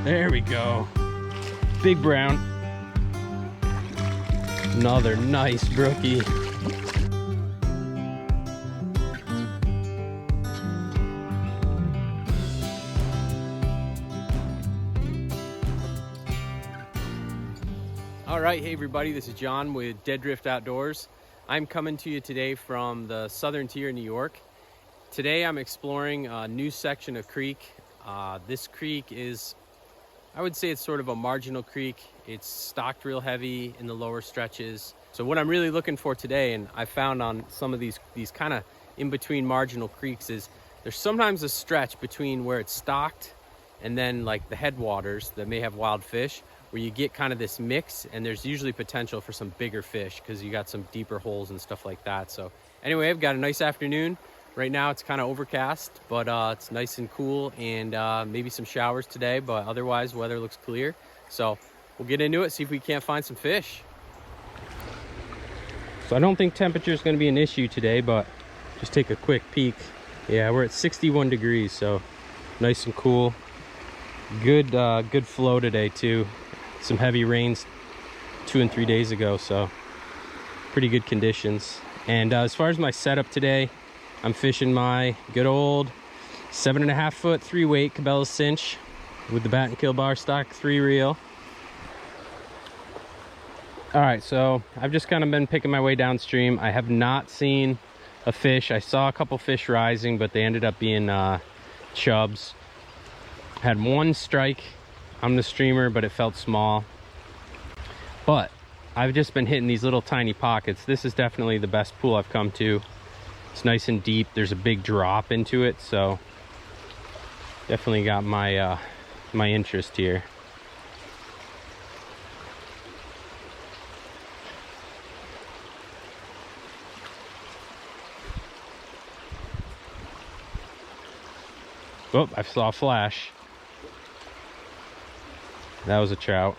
There we go. Big brown. Another nice brookie. All right, hey everybody, this is John with Dead Drift Outdoors. I'm coming to you today from the southern tier of New York. Today I'm exploring a new section of creek. This creek is, I would say it's sort of a marginal creek. It's stocked real heavy in the lower stretches. So what I'm really looking for today, and I found on some of these kind of in-between marginal creeks, is there's sometimes a stretch between where it's stocked and then like the headwaters that may have wild fish, where you get kind of this mix, and there's usually potential for some bigger fish because you got some deeper holes and stuff like that. So anyway, I've got a nice afternoon. Right now it's kind of overcast, but it's nice and cool, and maybe some showers today, but otherwise weather looks clear. So we'll get into it, see if we can't find some fish. So I don't think temperature is going to be an issue today, but just take a quick peek. Yeah, we're at 61 degrees, so nice and cool. Good good flow today too. Some heavy rains 2 and 3 days ago, so pretty good conditions. And as far as my setup today, I'm fishing my good old 7.5 foot 3-weight Cabela's cinch with the bat and kill bar stock 3 reel. All right, so I've just kind of been picking my way downstream. I have not seen a fish. I saw a couple fish rising, but they ended up being chubs. Had one strike on the streamer, but it felt small. But I've just been hitting these little tiny pockets. This is definitely the best pool I've come to. It's nice and deep. There's a big drop into it, so definitely got my my interest here. Oh, I saw a flash. That was a trout.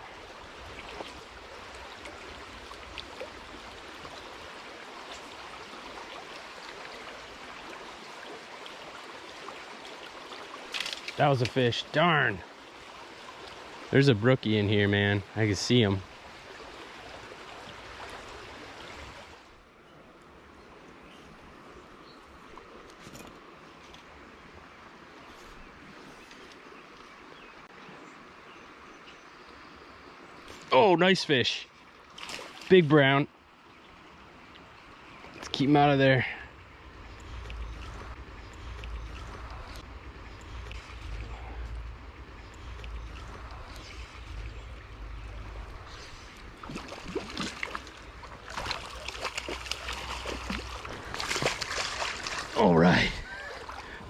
That was a fish. Darn. There's a brookie in here, man. I can see him. Oh, nice fish. Big brown. Let's keep him out of there. All right.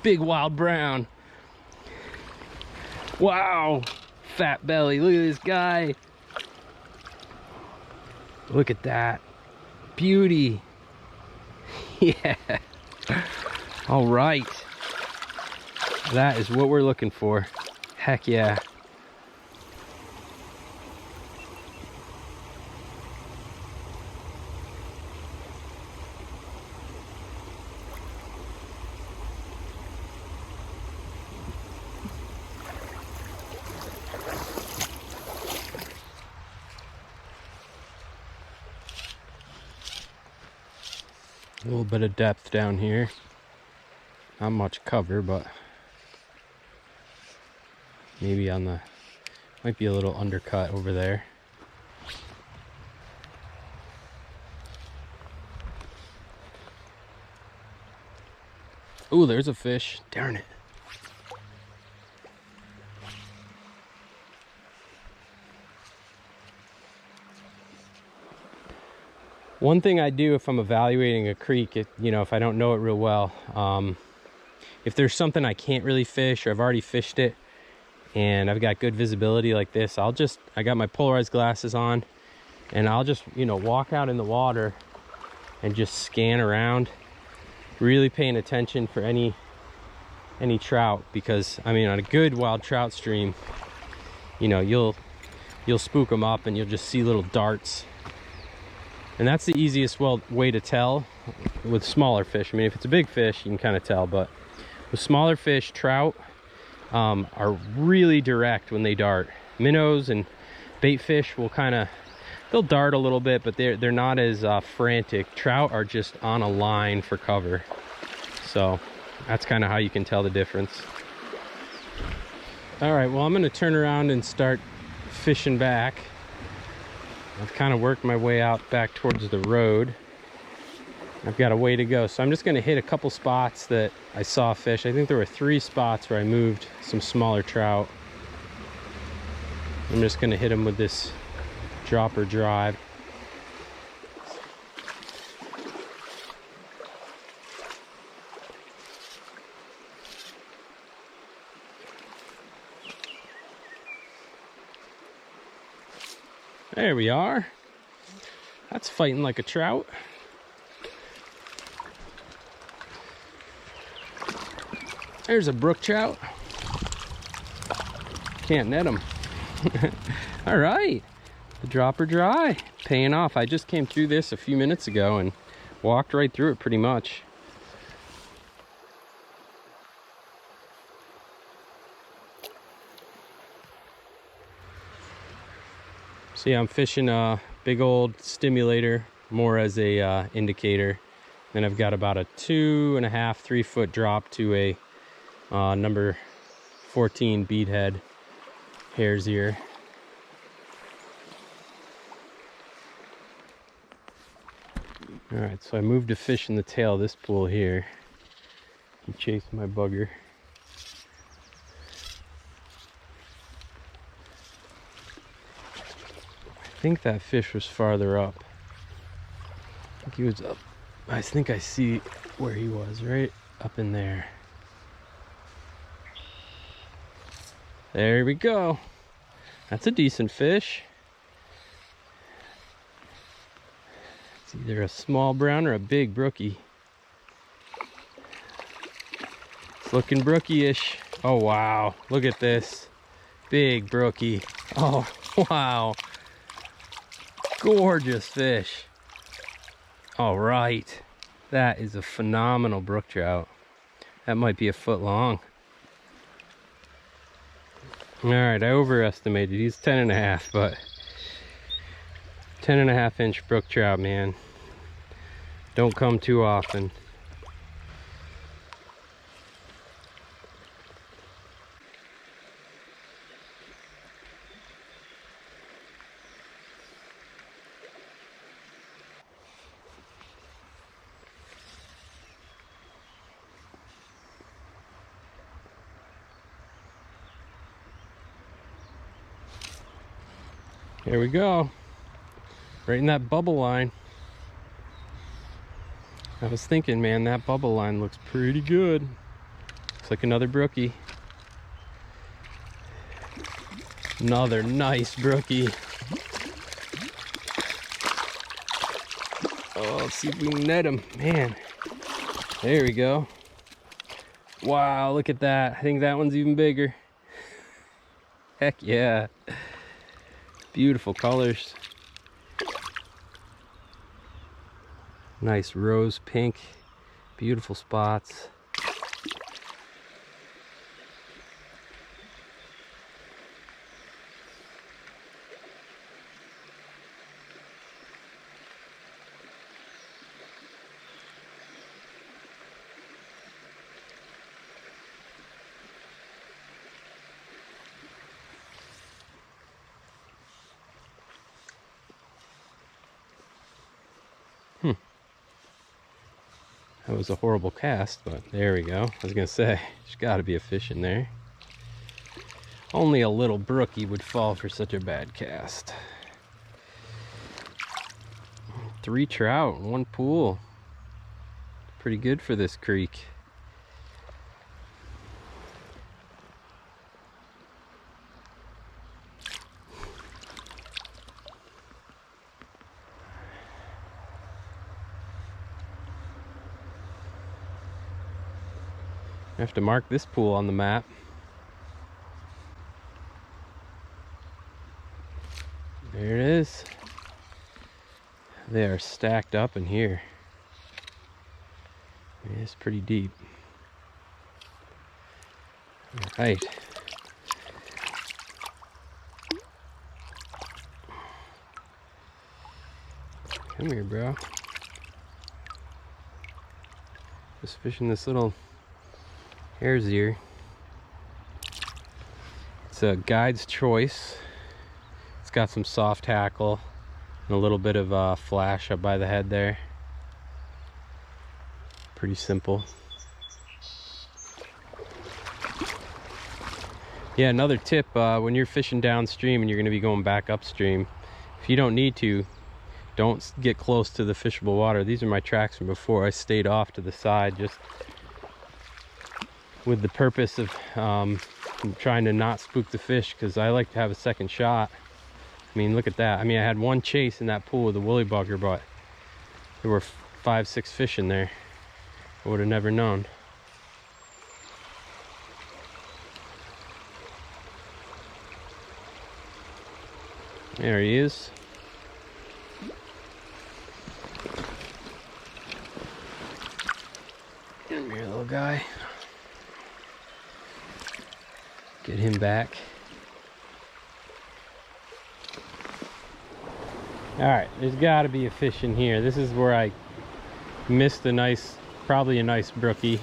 Big wild brown. Wow. Fat belly. Look at this guy. Look at that. Beauty. Yeah. All right. That is what we're looking for. Heck yeah. A little bit of depth down here. Not much cover, but maybe on the, might be a little undercut over there. Ooh, there's a fish. Darn it. One thing I do if I'm evaluating a creek, if I don't know it real well, if there's something I can't really fish, or I've already fished it and I've got good visibility like this, I got my polarized glasses on, and I'll just, walk out in the water and just scan around, really paying attention for any trout, because on a good wild trout stream, you'll spook them up and you'll just see little darts. And that's the easiest way to tell with smaller fish. If it's a big fish, you can kind of tell, but with smaller fish, trout, are really direct when they dart. Minnows and bait fish will they'll dart a little bit, but they're not as frantic. Trout are just on a line for cover. So that's kind of how you can tell the difference. All right, well, I'm gonna turn around and start fishing back. I've kind of worked my way out back towards the road. I've got a way to go, so I'm just gonna hit a couple spots that I saw fish. I think there were 3 spots where I moved some smaller trout. I'm just gonna hit them with this dropper drive. There we are. That's fighting like a trout. There's a brook trout. Can't net them. All right, the dropper dry, paying off. I just came through this a few minutes ago and walked right through it pretty much. So yeah, I'm fishing a big old stimulator more as a indicator. Then I've got about a 2.5, 3 foot drop to a number 14 beadhead hare's ear. All right, so I moved to fish in the tail of this pool here. He chased my bugger. I think that fish was farther up. I think he was up. I think I see where he was, right up in there. There we go. That's a decent fish. It's either a small brown or a big brookie. It's looking brookie-ish. Oh wow, look at this. Big brookie. Oh wow. Gorgeous fish. All right. That is a phenomenal brook trout. That might be a foot long. All right, I overestimated. He's 10.5, but 10.5 inch brook trout, man. Don't come too often. Here we go, right in that bubble line. I was thinking, man, that bubble line looks pretty good. Looks like another brookie. Another nice brookie. Oh, let's see if we can net him, man. There we go. Wow, look at that. I think that one's even bigger. Heck yeah. Beautiful colors. Nice rose pink. Beautiful spots. That was a horrible cast, but there we go. I was gonna say, there's gotta be a fish in there. Only a little brookie would fall for such a bad cast. 3 trout in 1 pool. Pretty good for this creek. I have to mark this pool on the map. There it is. They are stacked up in here. It's pretty deep. All right. Come here, bro. Just fishing this little hare's ear. It's a guide's choice. It's got some soft hackle and a little bit of flash up by the head there. Pretty simple. Yeah, another tip, when you're fishing downstream and you're going to be going back upstream, if you don't need to, don't get close to the fishable water. These are my tracks from before. I stayed off to the side just with the purpose of trying to not spook the fish, because I like to have a second shot. I mean, look at that. I mean, I had one chase in that pool with a woolly bugger, but there were 5-6 fish in there. I would have never known. There he is. Come here, little guy. Get him back. All right, there's got to be a fish in here. This is where I missed a nice, probably a nice brookie.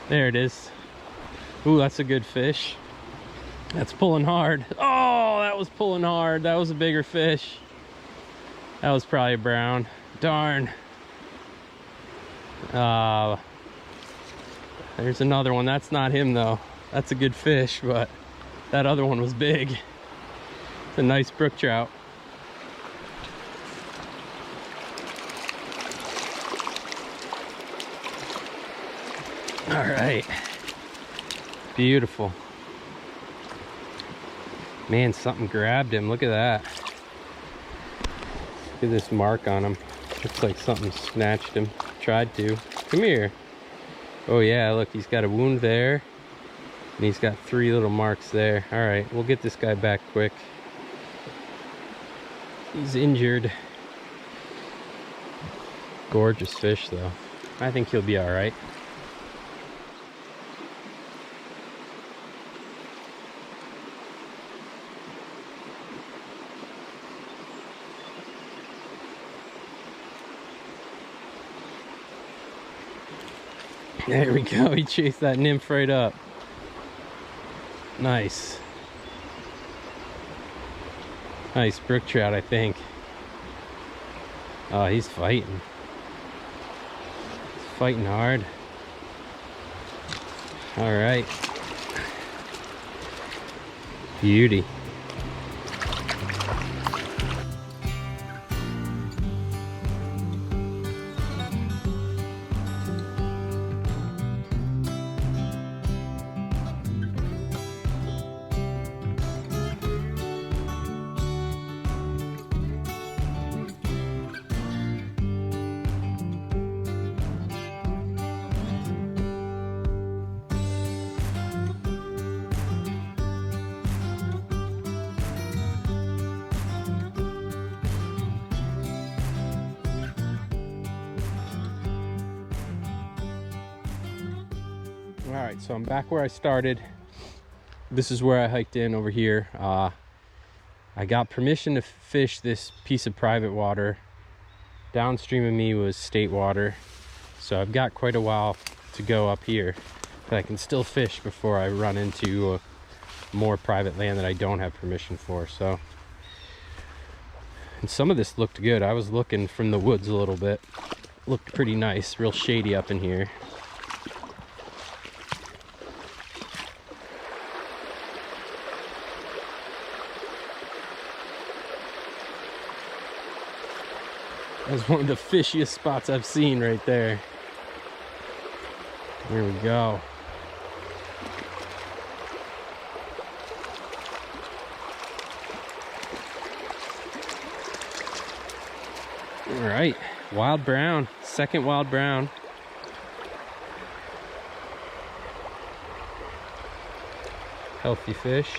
There it is. Ooh, that's a good fish. That's pulling hard. Oh, that was pulling hard. That was a bigger fish. That was probably a brown. Darn. There's another one. That's not him though. That's a good fish, but that other one was big. It's a nice brook trout. All right. Beautiful. Man, something grabbed him. Look at that. Look at this mark on him. Looks like something snatched him. Tried to. Come here. Oh yeah, look, he's got a wound there. And he's got 3 little marks there. All right, we'll get this guy back quick. He's injured. Gorgeous fish though. I think he'll be all right. There we go. He chased that nymph right up. Nice. Nice brook trout, I think. Oh, he's fighting. He's fighting hard. All right. Beauty. All right, so I'm back where I started. This is where I hiked in over here. I got permission to fish this piece of private water. Downstream of me was state water. So I've got quite a while to go up here, but I can still fish before I run into more private land that I don't have permission for. So, and some of this looked good. I was looking from the woods a little bit. Looked pretty nice, real shady up in here. That's one of the fishiest spots I've seen right there. Here we go. All right, wild brown, second wild brown. Healthy fish.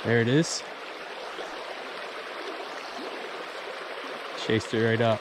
There it is. Chased it right up.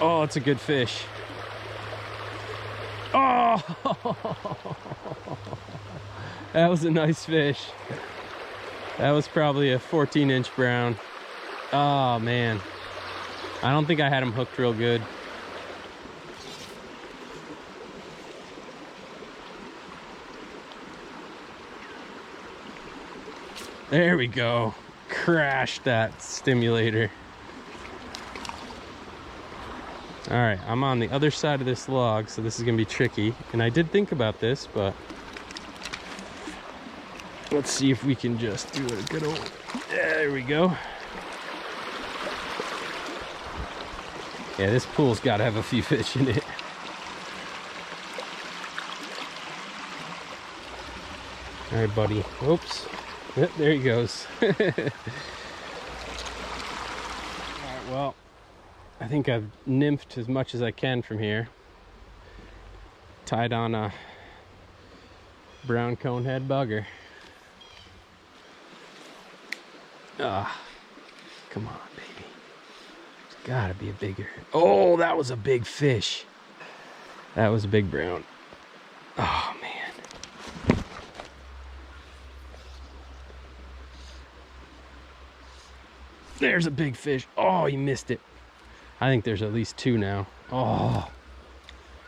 Oh, it's a good fish. Oh, that was a nice fish. That was probably a 14-inch brown. Oh, man. I don't think I had him hooked real good. There we go. Crashed that stimulator. All right, I'm on the other side of this log, so this is gonna be tricky. And I did think about this, but let's see if we can just do a good old, there we go. Yeah, this pool's gotta have a few fish in it. All right, buddy, oops. Yep, there he goes. All right, well, I think I've nymphed as much as I can from here. Tied on a brown conehead bugger. Ah, come on, baby. There's gotta be a bigger. Oh, that was a big fish. That was a big brown. Oh, man. There's a big fish. Oh, you missed it. I think there's at least two now. Oh,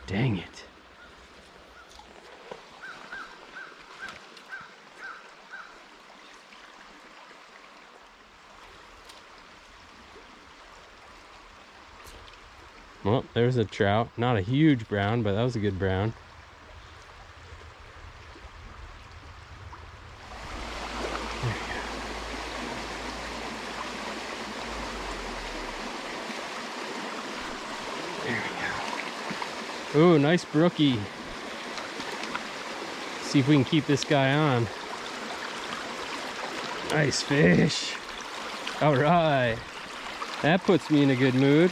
dang it. Well, there's a trout. Not a huge brown, but that was a good brown. Ooh, nice brookie. See if we can keep this guy on. Nice fish. All right. That puts me in a good mood.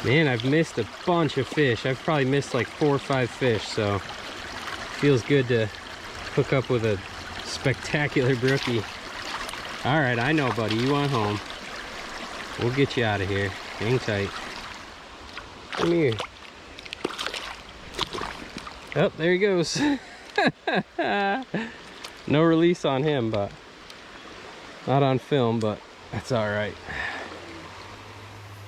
Man, I've missed a bunch of fish. I've probably missed like 4 or 5 fish, so feels good to hook up with a spectacular brookie. All right, I know, buddy. You want home. We'll get you out of here. Hang tight. Come here. Oh, there he goes. No release on him, but not on film, but that's all right.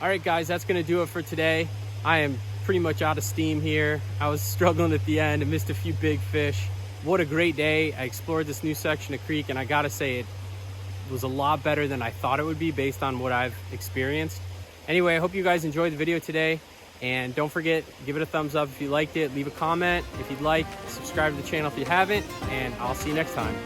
All right, guys, that's gonna do it for today. I am pretty much out of steam here. I was struggling at the end and missed a few big fish. What a great day. I explored this new section of creek, and I gotta say it was a lot better than I thought it would be based on what I've experienced. Anyway, I hope you guys enjoyed the video today. And don't forget, give it a thumbs up if you liked it. Leave a comment if you'd like. Subscribe to the channel if you haven't. And I'll see you next time.